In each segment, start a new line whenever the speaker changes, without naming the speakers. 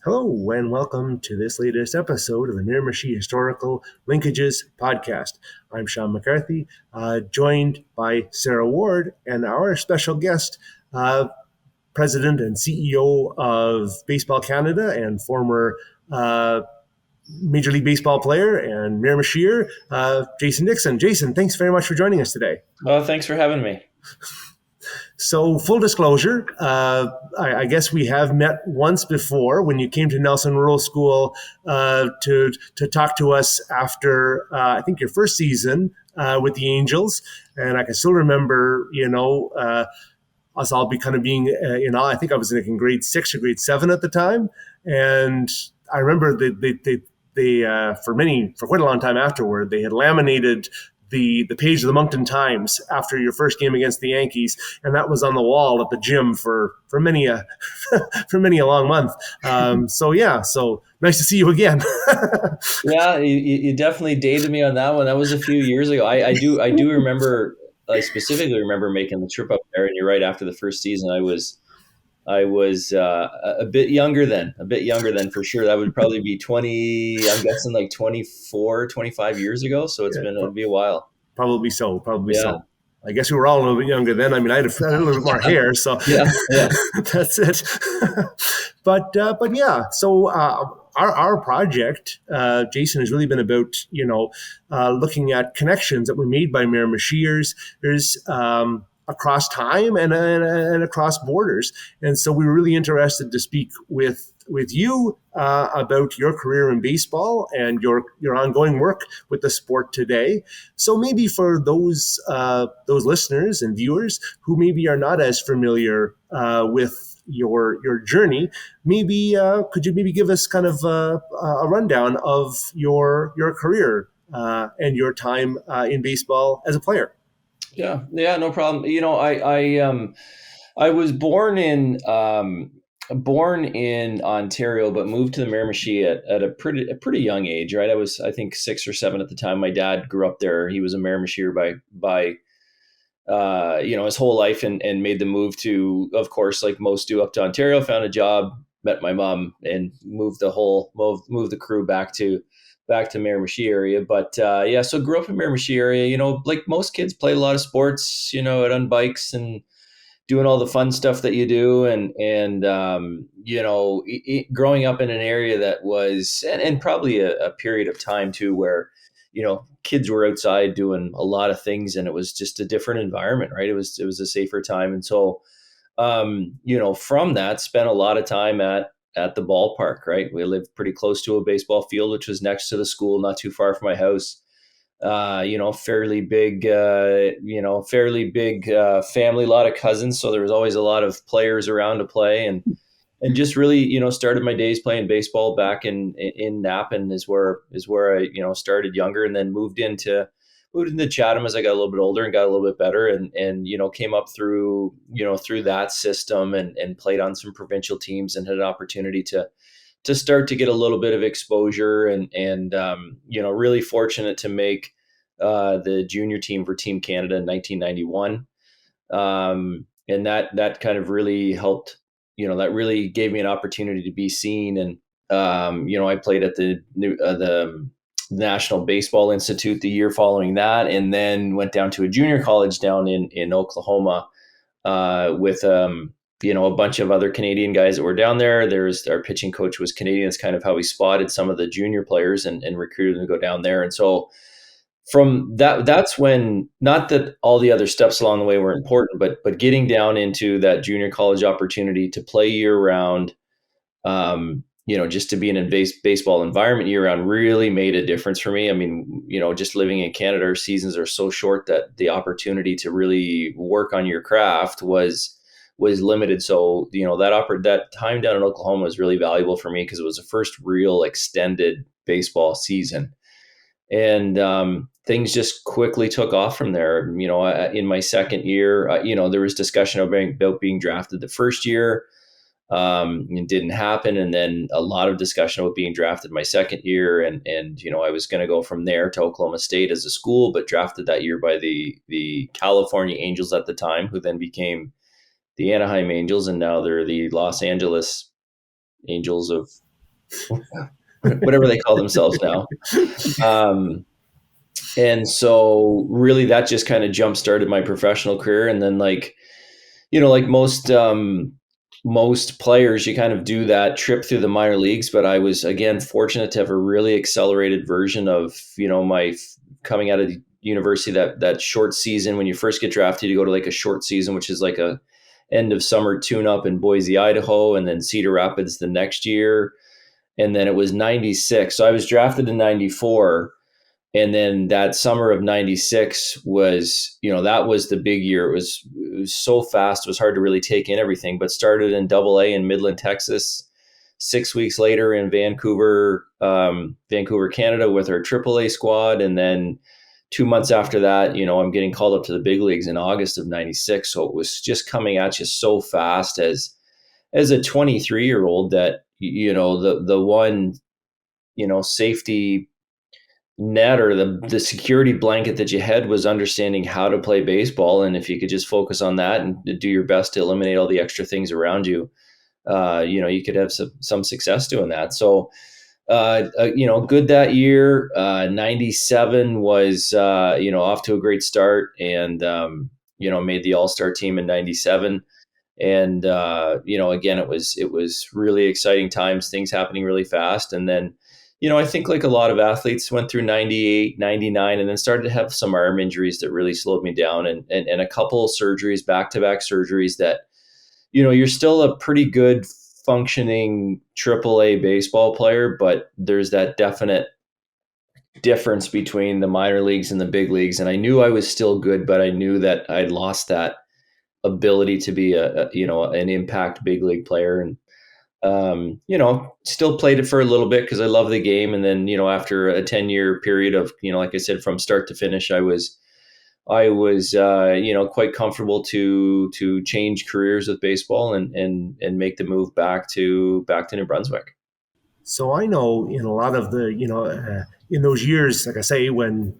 Hello, and welcome to this latest episode of the Miramichi Historical Linkages podcast. I'm Sean McCarthy, joined by Sarah Ward and our special guest, President and CEO of Baseball Canada and former Major League Baseball player and Miramichier, Jason Dickson. Jason, thanks very much for joining us today.
Well, thanks for having me.
So, full disclosure, I guess we have met once before when you came to Nelson Rural School to talk to us after I think your first season with the Angels, and I can still remember, us all be kind of being I think I was in grade 6 or grade 7 at the time, and I remember they for quite a long time afterward, they had laminated the page of the Moncton Times after your first game against the Yankees, and that was on the wall at the gym for many a for many a long month. So nice to see you again.
Yeah, you definitely dated me on that one. That was a few years ago. I do remember. I specifically remember making the trip up there, and you're right. After the first season, I was a bit younger then for sure. That would probably be 20. I'm guessing like 24, 25 years ago. So it'll be a while.
Probably so. I guess we were all a little bit younger then. I mean, I had a little bit more hair, so
yeah.
That's it. But yeah, so our project, Jason, has really been about looking at connections that were made by Miramichiers across time and across borders, and so we were really interested to speak with you about your career in baseball and your ongoing work with the sport today. So maybe for those listeners and viewers who maybe are not as familiar with your journey, maybe could you maybe give us kind of a rundown of your career and your time in baseball as a player?
Yeah, no problem. I was born in Ontario, but moved to the Miramichi at a pretty young age. Right, I think 6 or 7 at the time. My dad grew up there. He was a Miramichier by his whole life, and made the move to, of course, like most do, up to Ontario. Found a job, met my mom, and moved the crew back to Miramichi area. But so grew up in Miramichi area. Like most kids, played a lot of sports. Out on bikes and doing all the fun stuff that you do, and growing up in an area that was, and probably a period of time too, where kids were outside doing a lot of things, and it was just a different environment, right? It was a safer time, and so from that, spent a lot of time at the ballpark, right? We lived pretty close to a baseball field, which was next to the school, not too far from my house. Fairly big family, a lot of cousins. So there was always a lot of players around to play, and just really, started my days playing baseball back in Napan is where I, started younger, and then moved into Chatham as I got a little bit older and got a little bit better, and came up through that system, and played on some provincial teams, and had an opportunity to start to get a little bit of exposure, and really fortunate to make the junior team for Team Canada in 1991. And that kind of really helped, that really gave me an opportunity to be seen. And, I played at the National Baseball Institute the year following that, and then went down to a junior college down in Oklahoma with a bunch of other Canadian guys that were down there. There's our pitching coach was Canadian. It's kind of how we spotted some of the junior players and recruited them to go down there. And so from that's when, not that all the other steps along the way were important, but getting down into that junior college opportunity to play year round, just to be in a baseball environment year round really made a difference for me. I mean, just living in Canada, our seasons are so short that the opportunity to really work on your craft was limited. So, that time down in Oklahoma was really valuable for me, because it was the first real extended baseball season. And things just quickly took off from there. In my second year, there was discussion about being drafted the first year. It didn't happen. And then a lot of discussion about being drafted my second year. And I was going to go from there to Oklahoma State as a school, but drafted that year by the California Angels at the time, who then became the Anaheim Angels. And now they're the Los Angeles Angels of whatever they call themselves now. Um, and so really that just kind of jump started my professional career. And then like, like most players, you kind of do that trip through the minor leagues. But I was again fortunate to have a really accelerated version of my coming out of university, that short season when you first get drafted, you go to like a short season, which is like a end of summer tune up in Boise, Idaho, and then Cedar Rapids the next year. And then it was 96. So I was drafted in 94. And then that summer of 96 was, that was the big year. It was so fast. It was hard to really take in everything, but started in AA in Midland, Texas. 6 weeks later in Vancouver, Canada with our AAA squad. And then 2 months after that, I'm getting called up to the big leagues in August of 96. So it was just coming at you so fast as a 23-year-old that, the one, safety net or the security blanket that you had was understanding how to play baseball. And if you could just focus on that and do your best to eliminate all the extra things around you, you could have some success doing that. So, good that year. 97 was, off to a great start, and, made the All-Star team in 97. And, again, it was really exciting times, things happening really fast. And then, I think like a lot of athletes went through 98, 99, and then started to have some arm injuries that really slowed me down, and a couple of surgeries, back-to-back surgeries that, you're still a pretty good functioning AAA baseball player, but there's that definite difference between the minor leagues and the big leagues. And I knew I was still good, but I knew that I'd lost that ability to be an impact big league player. And still played it for a little bit because I love the game. And then, after a 10-year period of, like I said, from start to finish, I was quite comfortable to change careers with baseball and make the move back to New Brunswick.
So I know in a lot of the, in those years, like I say, when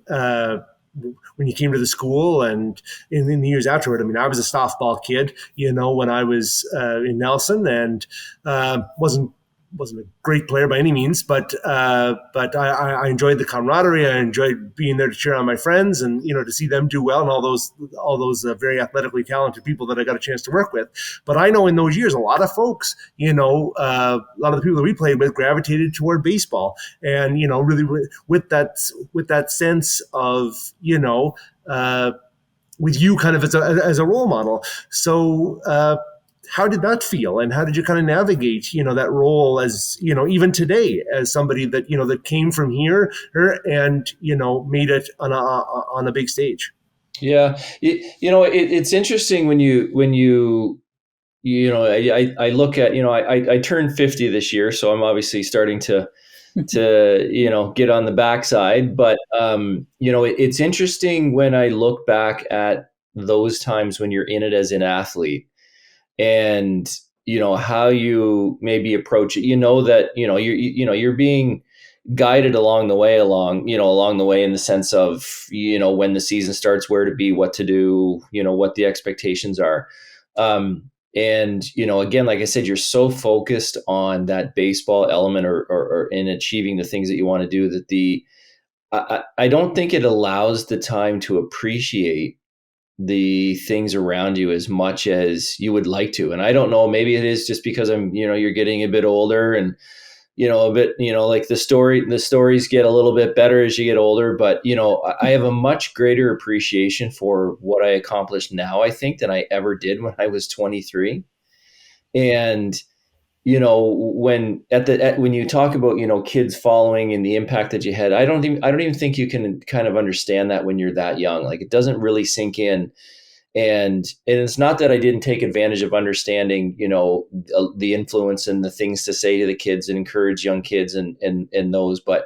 you came to the school and in the years afterward, I mean, I was a softball kid, when I was in Nelson, and wasn't a great player by any means, but I enjoyed the camaraderie. I enjoyed being there to cheer on my friends, and to see them do well, and all those very athletically talented people that I got a chance to work with. But I know in those years, a lot of folks, a lot of the people that we played with gravitated toward baseball, and really with that sense of with you kind of as a role model. So. How did that feel, and how did you kind of navigate that role as even today as somebody that that came from here and made it on a big stage?
Yeah, it's interesting I look at, I turned 50 this year, so I'm obviously starting to get on the backside. But it's interesting when I look back at those times when you're in it as an athlete, and how you maybe approach it. That you're being guided along the way in the sense of when the season starts, where to be, what to do, what the expectations are. And again, like I said, you're so focused on that baseball element or in achieving the things that you want to do that I don't think it allows the time to appreciate the things around you as much as you would like to. And I don't know, maybe it is just because you're getting a bit older, and a bit, like the stories get a little bit better as you get older. But I have a much greater appreciation for what I accomplished now, I think, than I ever did when I was 23. And when you talk about kids following and the impact that you had, I don't even think you can kind of understand that when you're that young. Like, it doesn't really sink in. And it's not that I didn't take advantage of understanding the influence and the things to say to the kids and encourage young kids and those, but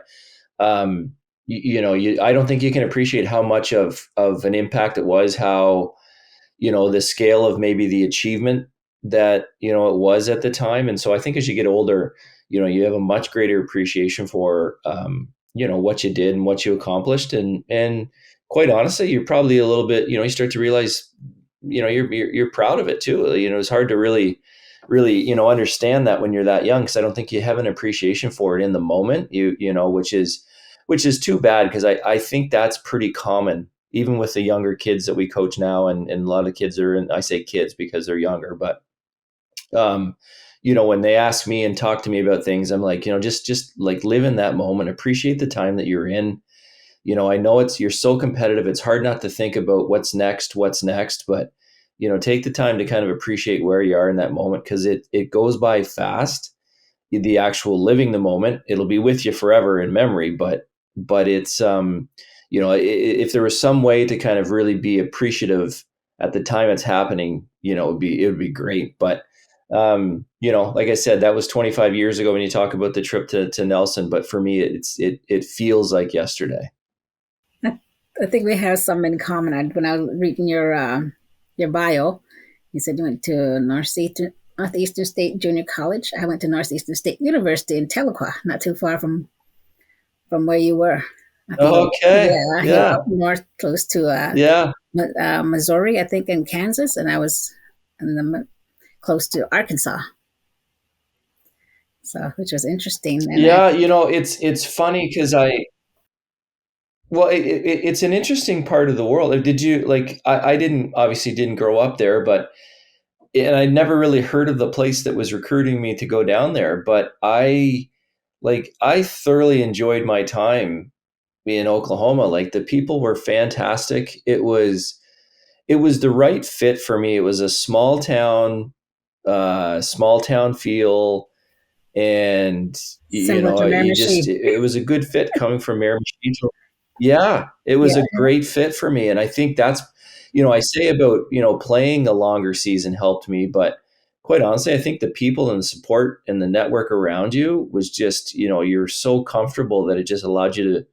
I don't think you can appreciate how much of an impact it was, how the scale of maybe the achievement that it was at the time. And so I think as you get older, you have a much greater appreciation for what you did and what you accomplished. And quite honestly, you're probably a little bit, you start to realize you're proud of it too. It's hard to really really, understand that when you're that young, because I don't think you have an appreciation for it in the moment. Which is too bad, because I think that's pretty common, even with the younger kids that we coach now, and a lot of kids are in. I say kids because they're younger, but um, when they ask me and talk to me about things, I'm like, just like live in that moment, appreciate the time that you're in. I know you're so competitive. It's hard not to think about what's next, but take the time to kind of appreciate where you are in that moment, because it goes by fast. The actual living the moment, it'll be with you forever in memory, but it's if there was some way to kind of really be appreciative at the time it's happening, it would be great. But like I said, that was 25 years ago when you talk about the trip to Nelson, but for me it feels like yesterday.
I think we have some in common. When I was reading your bio, you said you went to Northeastern State Junior College. I went to Northeastern State University in Tahlequah, not too far from where you were. I think,
Okay.
yeah, here
Yeah.
up north, close to
Yeah.
Missouri, I think, in Kansas, and I was close to Arkansas, so which was interesting. And
Yeah. It's funny because well, it's an interesting part of the world. Did you like? I didn't obviously didn't grow up there, but and I never really heard of the place that was recruiting me to go down there. But I thoroughly enjoyed my time in Oklahoma. Like, the people were fantastic. It was the right fit for me. It was a small town feel, and
similar to
you just
Miramichi.
it was a good fit coming from Miramichi. Yeah, it was
Yeah,
a great fit for me, and I think that's I say about playing a longer season helped me, but quite honestly, I think the people and the support and the network around you was just you're so comfortable that it just allowed you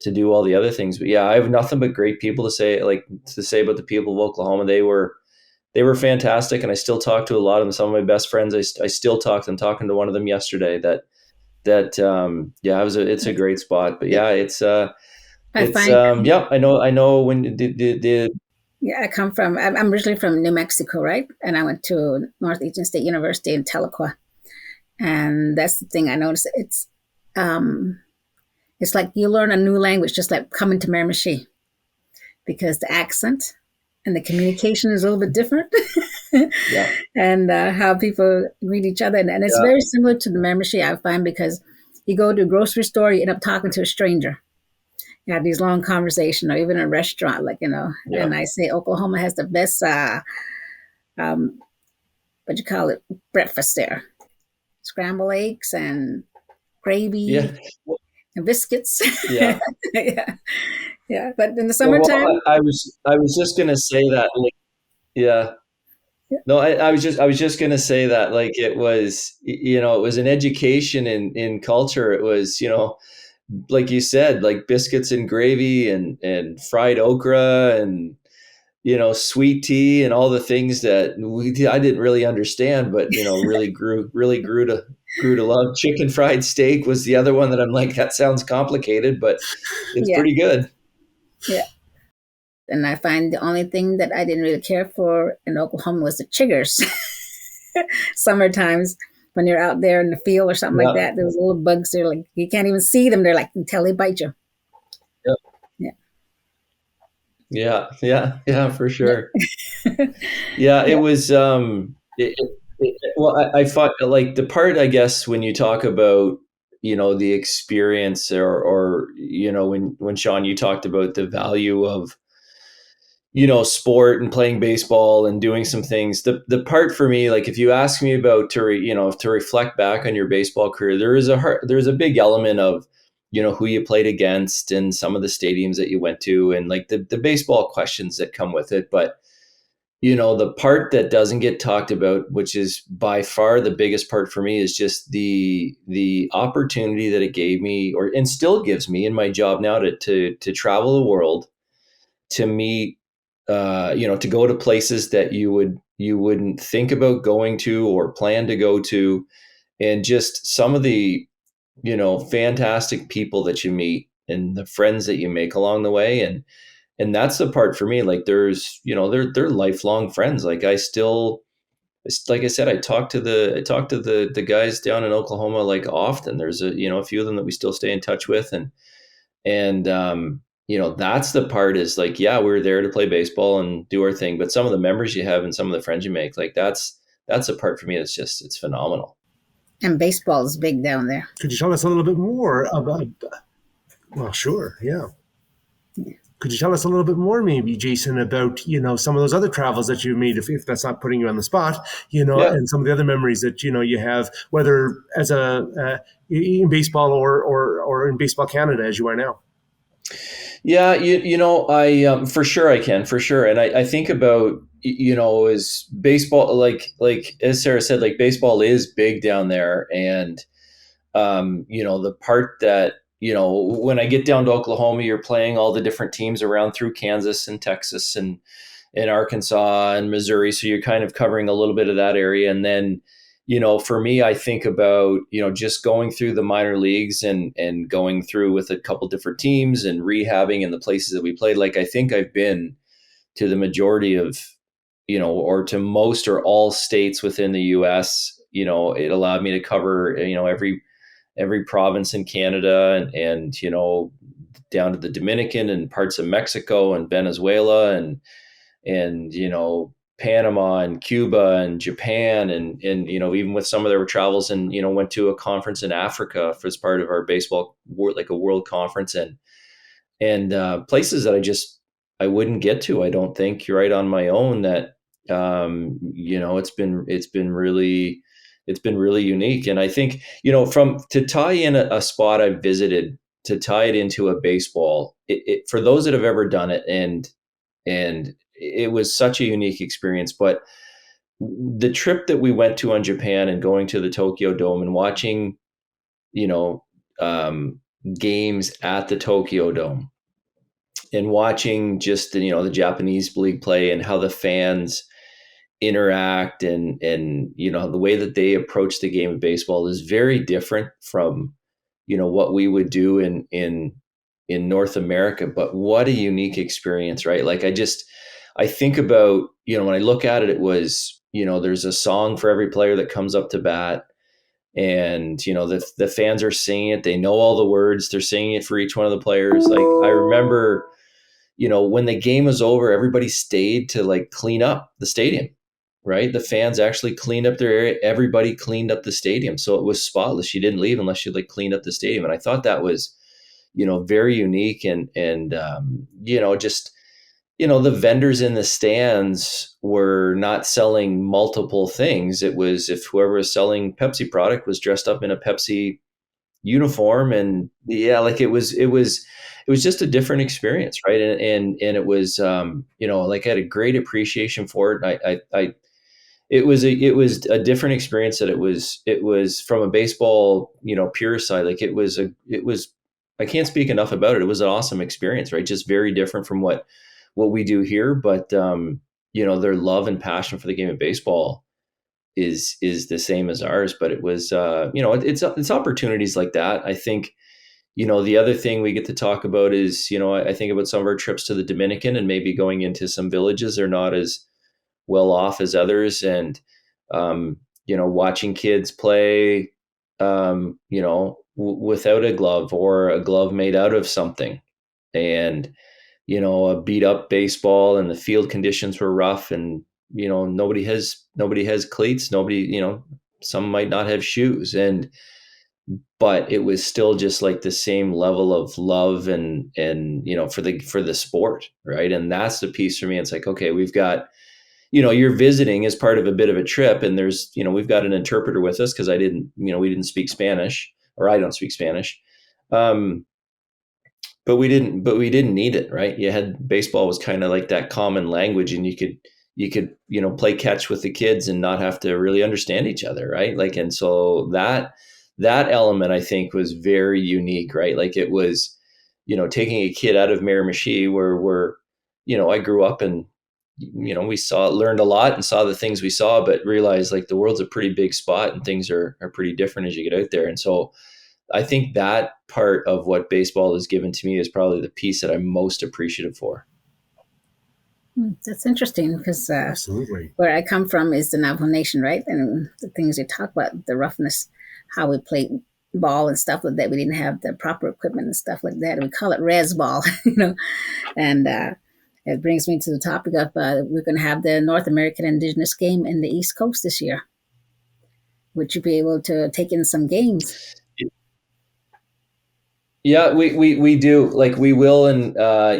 to do all the other things. But yeah, I have nothing but great people to say about the people of Oklahoma. They were fantastic, and I still talk to a lot of them. Some of my best friends, I still talk to them. Talking to one of them yesterday, yeah, it's a great spot. But yeah,
I find.
yeah, I know when the
Yeah, I'm originally from New Mexico, right? And I went to Northeastern State University in Tahlequah. And that's the thing I noticed. Um, it's like you learn a new language, just like coming to Miramichi, because the accent and the communication is a little bit different.
yeah,
And how people greet each other. And it's
yeah,
very similar to the Miramichi, I find, because you go to a grocery store, you end up talking to a stranger. You have these long conversations, or even a restaurant,
yeah,
and I say Oklahoma has the best, um, what you call it, breakfast there. Scrambled eggs and
yeah,
gravy and biscuits.
yeah.
Yeah. Yeah. But in the
Yeah, well,
summertime,
I was just gonna say that. Like, yeah.
yeah,
No, I was just gonna say that, like, it was an education in culture. It was, like you said, like biscuits and gravy and fried okra and sweet tea and all the things that I didn't really understand, but really grew to love. Chicken fried steak was the other one that I'm like, that sounds complicated, but it's
yeah,
pretty good.
yeah. And I find the only thing that I didn't really care for in Oklahoma was the chiggers. Summer times when you're out there in the field or something like
Yeah,
that, those little bugs, they're like, you can't even see them. They're like, until they bite you.
yeah,
Yeah.
yeah, yeah, yeah, for
Yeah.
sure. Yeah, it
Yeah.
was. Well, I thought, like, the part, I guess, when you talk about the experience, or when Sean, you talked about the value of sport and playing baseball and doing some things. The part for me, like, if you ask me about to reflect back on your baseball career, there's a big element of who you played against and some of the stadiums that you went to, and like the baseball questions that come with it. But the part that doesn't get talked about, which is by far the biggest part for me, is just the opportunity that it gave me, and still gives me in my job now, to travel the world, to meet, to go to places that you wouldn't think about going to or plan to go to, and just some of the fantastic people that you meet and the friends that you make along the way. And that's the part for me. Like, they're lifelong friends. Like, I still like I said, I talk to the guys down in Oklahoma like often. There's a few of them that we still stay in touch with, and that's the part is like, yeah, we're there to play baseball and do our thing, but some of the memories you have and some of the friends you make, like that's a part for me that's just, it's phenomenal.
And baseball is big down there.
Could you tell us a little bit more about? Well, sure, yeah. Could you tell us a little bit more, maybe, Jason, about some of those other travels that you've made, if that's not putting you on the spot,
Yeah.
and some of the other memories that you have, whether as in baseball or in Baseball Canada as you are now.
Yeah, I for sure I can, for sure. And I think about, is baseball, like as Sarah said, like baseball is big down there. And the part that, when I get down to Oklahoma, you're playing all the different teams around through Kansas and Texas and Arkansas and Missouri. So you're kind of covering a little bit of that area. And then, for me, I think about, just going through the minor leagues and going through with a couple different teams and rehabbing in the places that we played. Like, I think I've been to the majority of, or to most or all states within the US. It allowed me to cover, every province in Canada and down to the Dominican and parts of Mexico and Venezuela and Panama and Cuba and Japan and even with some of their travels and went to a conference in Africa as part of our baseball, like a world conference, and places that I wouldn't get to, I don't think, you're right, on my own. That it's been really unique. And I think, from to tie in a spot I've visited, to tie it into a baseball, for those that have ever done it, and it was such a unique experience. But the trip that we went to on Japan and going to the Tokyo Dome and watching, you know, games at the Tokyo Dome and watching just the Japanese league play and how the fans interact and the way that they approach the game of baseball is very different from what we would do in North America. But what a unique experience, right? Like, I think about, when I look at it, it was, there's a song for every player that comes up to bat. And, the fans are singing it. They know all the words. They're singing it for each one of the players. Like, I remember, when the game was over, everybody stayed to like clean up the stadium, right? The fans actually cleaned up their area. Everybody cleaned up the stadium. So it was spotless. You didn't leave unless you like cleaned up the stadium. And I thought that was, very unique. And just, the vendors in the stands were not selling multiple things. It was, if whoever was selling Pepsi product was dressed up in a Pepsi uniform, and yeah, like it was just a different experience, right? And it was, like, I had a great appreciation for it. It was a different experience. That it was from a baseball, pure side. Like, it was I can't speak enough about it. It was an awesome experience, right? Just very different from what we do here. But their love and passion for the game of baseball is the same as ours. But it was, it's opportunities like that. I think, the other thing we get to talk about is, I think about some of our trips to the Dominican and maybe going into some villages. They're not as well off as others. And, watching kids play, without a glove or a glove made out of something, and, a beat up baseball, and the field conditions were rough, and, nobody has cleats. Nobody, some might not have shoes, but it was still just like the same level of love and for the sport, right? And that's the piece for me. It's like, okay, we've got, you're visiting as part of a bit of a trip, and there's, we've got an interpreter with us because we didn't speak Spanish, or I don't speak Spanish. But we didn't need it, right? Baseball was kind of like that common language, and you could play catch with the kids and not have to really understand each other, right? Like, and so that element, I think, was very unique, right? Like, it was, taking a kid out of Miramichi, where I grew up, and we learned a lot and saw the things we saw, but realized like the world's a pretty big spot and things are pretty different as you get out there. And so I think that part of what baseball has given to me is probably the piece that I'm most appreciative for.
That's interesting because
Absolutely.
where I come from is the Navajo Nation, right? And the things you talk about, the roughness, how we played ball and stuff like that. We didn't have the proper equipment and stuff like that. We call it res ball, you know. And it brings me to the topic of we're going to have the North American Indigenous game in the East Coast this year. Would you be able to take in some games?
Yeah, we do, like, we will, and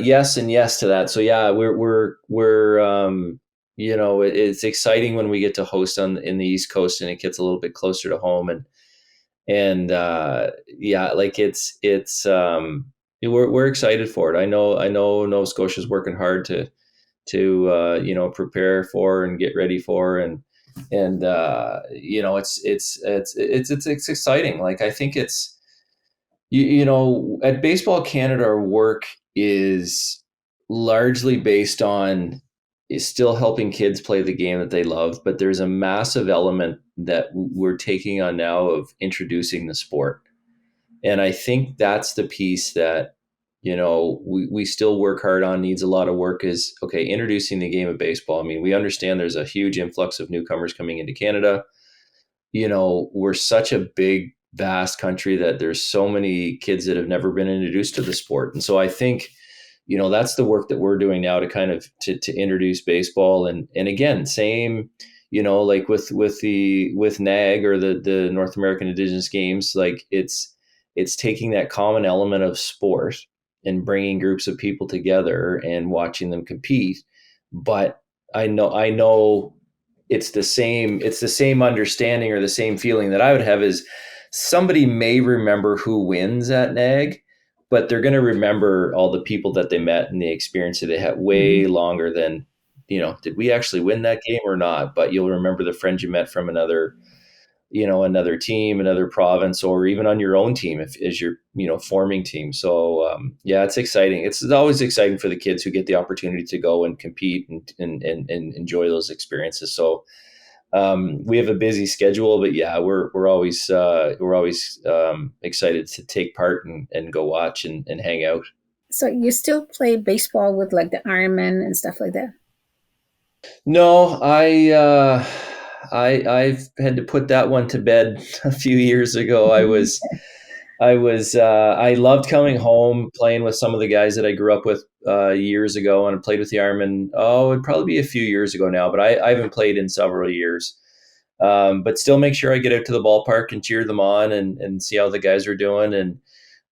yes to that. So yeah, we're it's exciting when we get to host on in the East Coast and it gets a little bit closer to home, and yeah, like it's we're excited for it. I know Nova Scotia's working hard to prepare for and get ready for, and it's exciting. Like, I think it's at Baseball Canada, our work is largely based on is still helping kids play the game that they love, but there's a massive element that we're taking on now of introducing the sport. And I think that's the piece that, we still work hard on, needs a lot of work, is, okay, introducing the game of baseball. I mean, we understand there's a huge influx of newcomers coming into Canada. We're such a big, vast country that there's so many kids that have never been introduced to the sport. And so I think, that's the work that we're doing now to kind of to introduce baseball. And again, same, like with NAG, or the North American Indigenous Games, like it's taking that common element of sport and bringing groups of people together and watching them compete. But I know it's the same understanding, or the same feeling that I would have, is somebody may remember who wins at NAG, but they're going to remember all the people that they met and the experience that they had way
Mm-hmm.
longer than, did we actually win that game or not? But you'll remember the friends you met from another team, another province, or even on your own team, if as your forming team. So yeah, it's exciting. It's always exciting for the kids who get the opportunity to go and compete and enjoy those experiences. So we have a busy schedule, but yeah, we're always excited to take part and go watch and hang out.
So you still play baseball with like the Ironman and stuff like that?
No, I've had to put that one to bed a few years ago. I loved coming home, playing with some of the guys that I grew up with years ago, and I played with the Ironman. Oh, it'd probably be a few years ago now, but I haven't played in several years. But still make sure I get out to the ballpark and cheer them on, and see how the guys are doing. And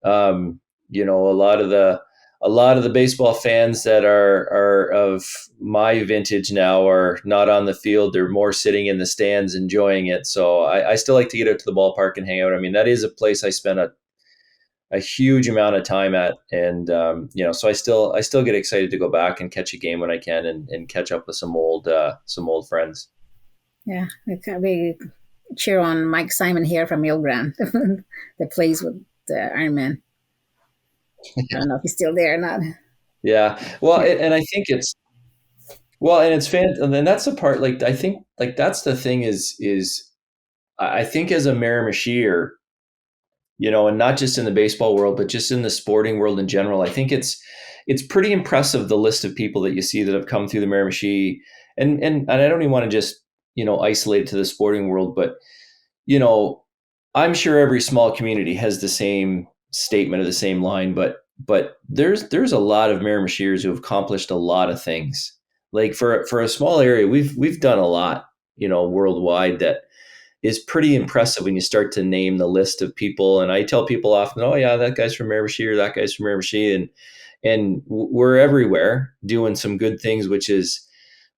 um, a lot of the baseball fans that are of my vintage now are not on the field. They're more sitting in the stands enjoying it. So I still like to get out to the ballpark and hang out. I mean, that is a place I spent a huge amount of time at, and so I still get excited to go back and catch a game when I can, and catch up with some old friends.
Yeah, we cheer on Mike Simon here from Milgram that plays with the Ironman. I don't know if he's still there or not.
Yeah, well,
Yeah.
and I think and it's fan, and then that's the part. Like, I think, like, that's the thing, is I think, as a Miramichier, and not just in the baseball world, but just in the sporting world in general, I think it's pretty impressive, the list of people that you see that have come through the Miramichi. And I don't even want to just isolate it to the sporting world, but you know I'm sure every small community has the same statement or the same line, but there's a lot of Miramichiers who have accomplished a lot of things. Like, for a small area, we've done a lot, worldwide, that is pretty impressive when you start to name the list of people. And I tell people often, oh yeah, that guy's from Miramichi, or that guy's from Miramichi, and we're everywhere doing some good things, which is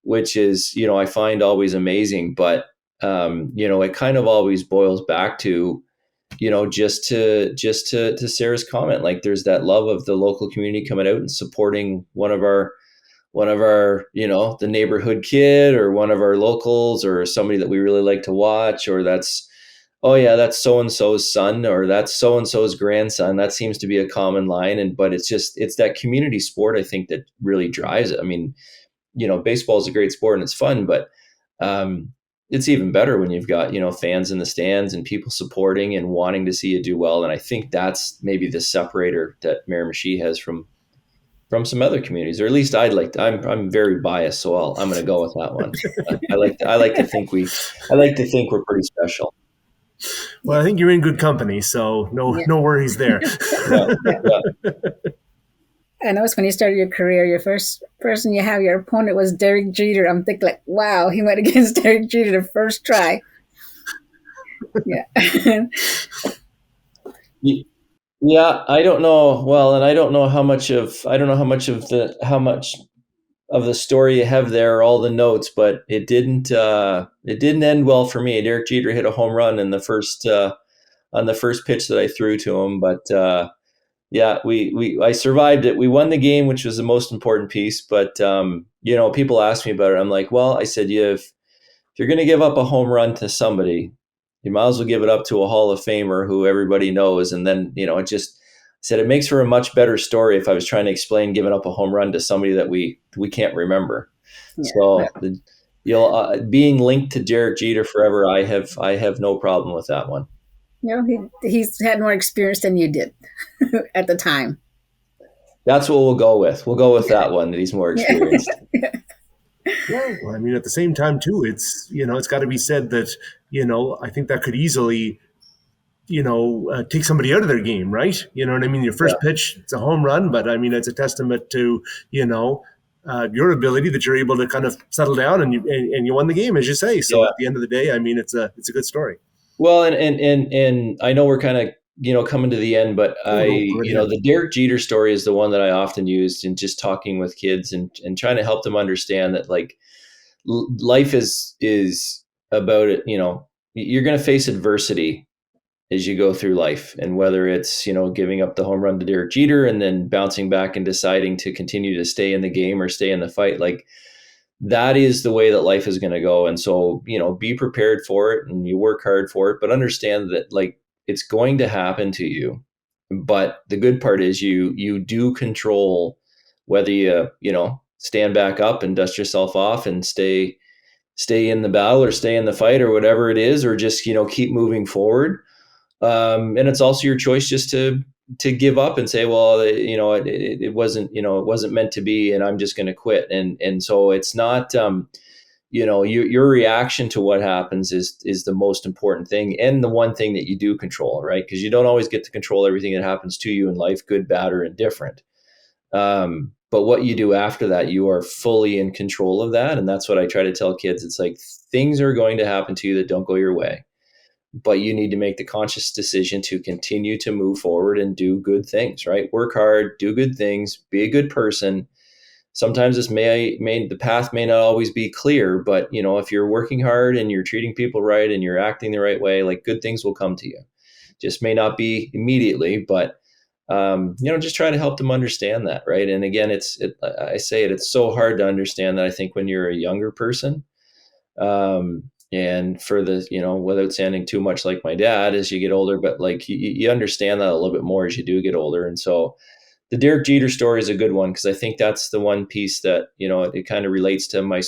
I find always amazing. But it kind of always boils back to, just to Sarah's comment, like, there's that love of the local community coming out and supporting one of our the neighborhood kid, or one of our locals, or somebody that we really like to watch, or that's, oh yeah, that's so and so's son, or that's so and so's grandson. That seems to be a common line. But it's that community sport, I think, that really drives it. I mean, baseball is a great sport and it's fun, but um, it's even better when you've got fans in the stands and people supporting and wanting to see you do well. And I think that's maybe the separator that Miramichi has from some other communities, or at least I'm very biased, so I'm going to go with that one. I like to think we're pretty special.
Well, I think you're in good company, so
Yeah.
no worries there.
Yeah,
Yeah.
yeah.
I noticed when you started your career, your first person you have, your opponent was Derek Jeter. I'm thinking like, wow, he went against Derek Jeter the first try. Yeah.
Yeah, I don't know. Well, and I don't know how much of how much of the story you have there, all the notes, but it didn't end well for me. Derek Jeter hit a home run in the first on the first pitch that I threw to him, but yeah, we I survived it. We won the game, which was the most important piece. But people ask me about it. I'm like, well, I said, if you're going to give up a home run to somebody, you might as well give it up to a Hall of Famer who everybody knows. And then, it just said it makes for a much better story if I was trying to explain giving up a home run to somebody that we can't remember.
Yeah.
So being linked to Derek Jeter forever, I have no problem with that one.
He's had more experience than you did at the time.
That's what we'll go with. We'll go with that one. That he's more experienced.
Well, I mean, at the same time, too, it's got to be said that I think that could easily take somebody out of their game, right? You know what I mean? Your first pitch, it's a home run, but I mean, it's a testament to your ability that you're able to kind of settle down and you won the game, as you say. So at the end of the day, I mean, it's a good story.
Well, and I know we're kind of coming to the end, but the Derek Jeter story is the one that I often used in just talking with kids and trying to help them understand that like life is about it. You're going to face adversity as you go through life, and whether it's giving up the home run to Derek Jeter and then bouncing back and deciding to continue to stay in the game or stay in the fight, like that is the way that life is going to go. And so, be prepared for it and you work hard for it, but understand that like it's going to happen to you. But the good part is you do control whether you stand back up and dust yourself off and stay in the battle or stay in the fight or whatever it is, or just, keep moving forward. And it's also your choice just to give up and say, well, it wasn't meant to be, and I'm just going to quit. And so it's not, your reaction to what happens is the most important thing, and the one thing that you do control, right? Because you don't always get to control everything that happens to you in life, good, bad, or indifferent. But what you do after that, you are fully in control of that. And that's what I try to tell kids. It's like things are going to happen to you that don't go your way, but you need to make the conscious decision to continue to move forward and do good things, right? Work hard, do good things, be a good person. Sometimes the path may not always be clear, but if you're working hard and you're treating people right and you're acting the right way, like good things will come to you. Just may not be immediately, but just try to help them understand that, right? And again, it's so hard to understand that I think when you're a younger person. And for the, without sounding too much like my dad as you get older, but like you understand that a little bit more as you do get older. And so the Derek Jeter story is a good one, because I think that's the one piece that, it kind of relates to my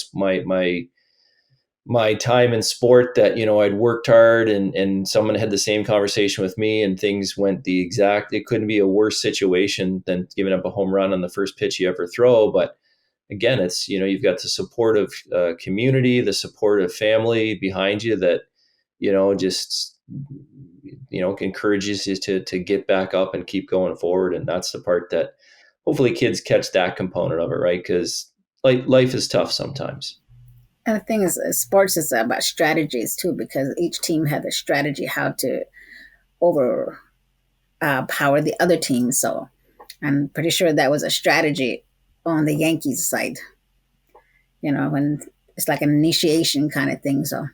time in sport, that, I'd worked hard and someone had the same conversation with me and things went it couldn't be a worse situation than giving up a home run on the first pitch you ever throw. But again, it's, you've got the support of community, the support of family behind you that, just, encourages you to get back up and keep going forward. And that's the part that hopefully kids catch that component of it, right? Because life is tough sometimes.
And the thing is, sports is about strategies too, because each team had a strategy how to over power the other team. So I'm pretty sure that was a strategy on the Yankees side, when it's like an initiation kind of thing. So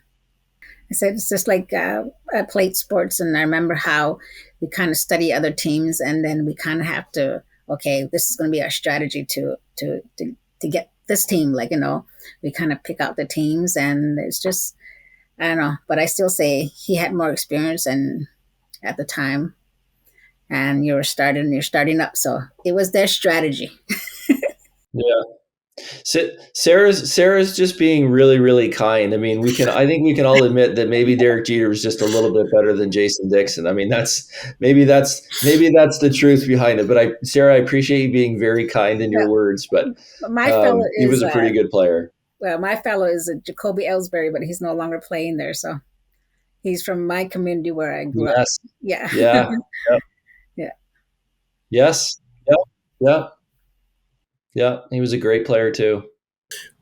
I said it's just like I played sports, and I remember how we kind of study other teams, and then we kind of have to, okay, this is going to be our strategy to get this team. Like, we kind of pick out the teams, and it's just, I don't know, but I still say he had more experience and at the time, and you're starting up, so it was their strategy.
Yeah. Sarah's just being really, really kind. I mean, I think we can all admit that maybe Derek Jeter was just a little bit better than Jason Dickson. I mean, maybe that's the truth behind it. But Sarah, I appreciate you being very kind in your words, but
My fellow
he was
is
a pretty good player.
well, my fellow is Jacoby Ellsbury, but he's no longer playing there. So he's from my community where I grew up. Yeah.
Yeah. Yep.
Yeah.
Yes. Yep. Yep. Yeah, he was a great player too.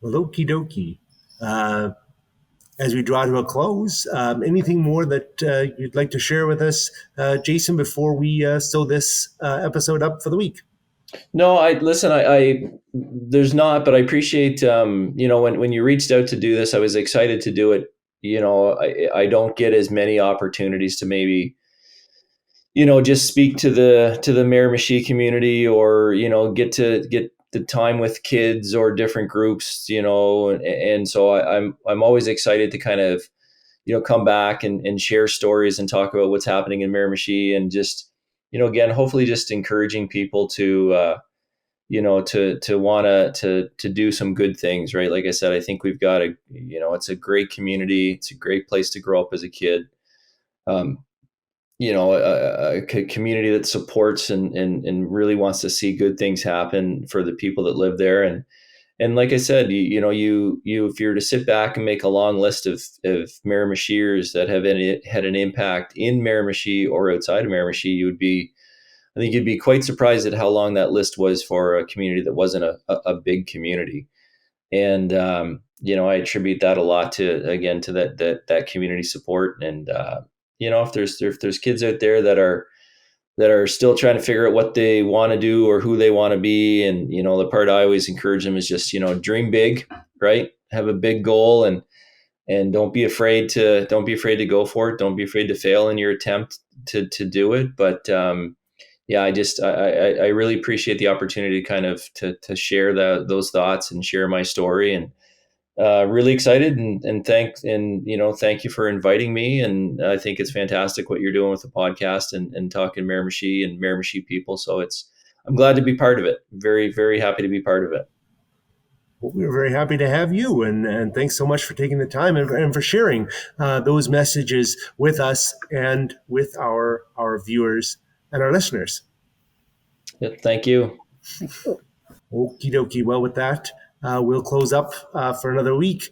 Well, okie dokie. As we draw to a close, anything more that you'd like to share with us, Jason, before we sew this episode up for the week?
No, I there's not, but I appreciate, when you reached out to do this, I was excited to do it. I don't get as many opportunities to maybe, just speak to the Miramichi community, or, get the time with kids or different groups, and so I'm always excited to kind of, come back and share stories and talk about what's happening in Miramichi, and just, again, hopefully just encouraging people to, to want to do some good things, right? Like I said, I think we've got it's a great community. It's a great place to grow up as a kid. A community that supports and really wants to see good things happen for the people that live there. And like I said, you if you're to sit back and make a long list of Miramichiers that have had an impact in Miramichi or outside of Miramichi, I think you'd be quite surprised at how long that list was for a community that wasn't a big community. And I attribute that a lot to that community support. And if there's kids out there that are still trying to figure out what they want to do or who they want to be, and the part I always encourage them is just dream big, right? Have a big goal, and don't be afraid to go for it. Don't be afraid to fail in your attempt to do it. But I really appreciate the opportunity to kind of to share those thoughts and share my story, and really excited and thank you for inviting me. And I think it's fantastic what you're doing with the podcast and talking Miramichi and Miramichi people. So I'm glad to be part of it. Very, very happy to be part of it.
Well, we're very happy to have you, and thanks so much for taking the time and for sharing those messages with us and with our viewers and our listeners.
Yeah, thank you.
Okie dokie. Well, with that, we'll close up for another week.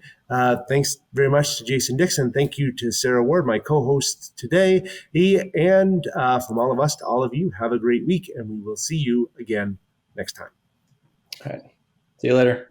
Thanks very much to Jason Dickson. Thank you to Sarah Ward, my co-host today. And from all of us to all of you, have a great week, and we will see you again next time.
All right. See you later.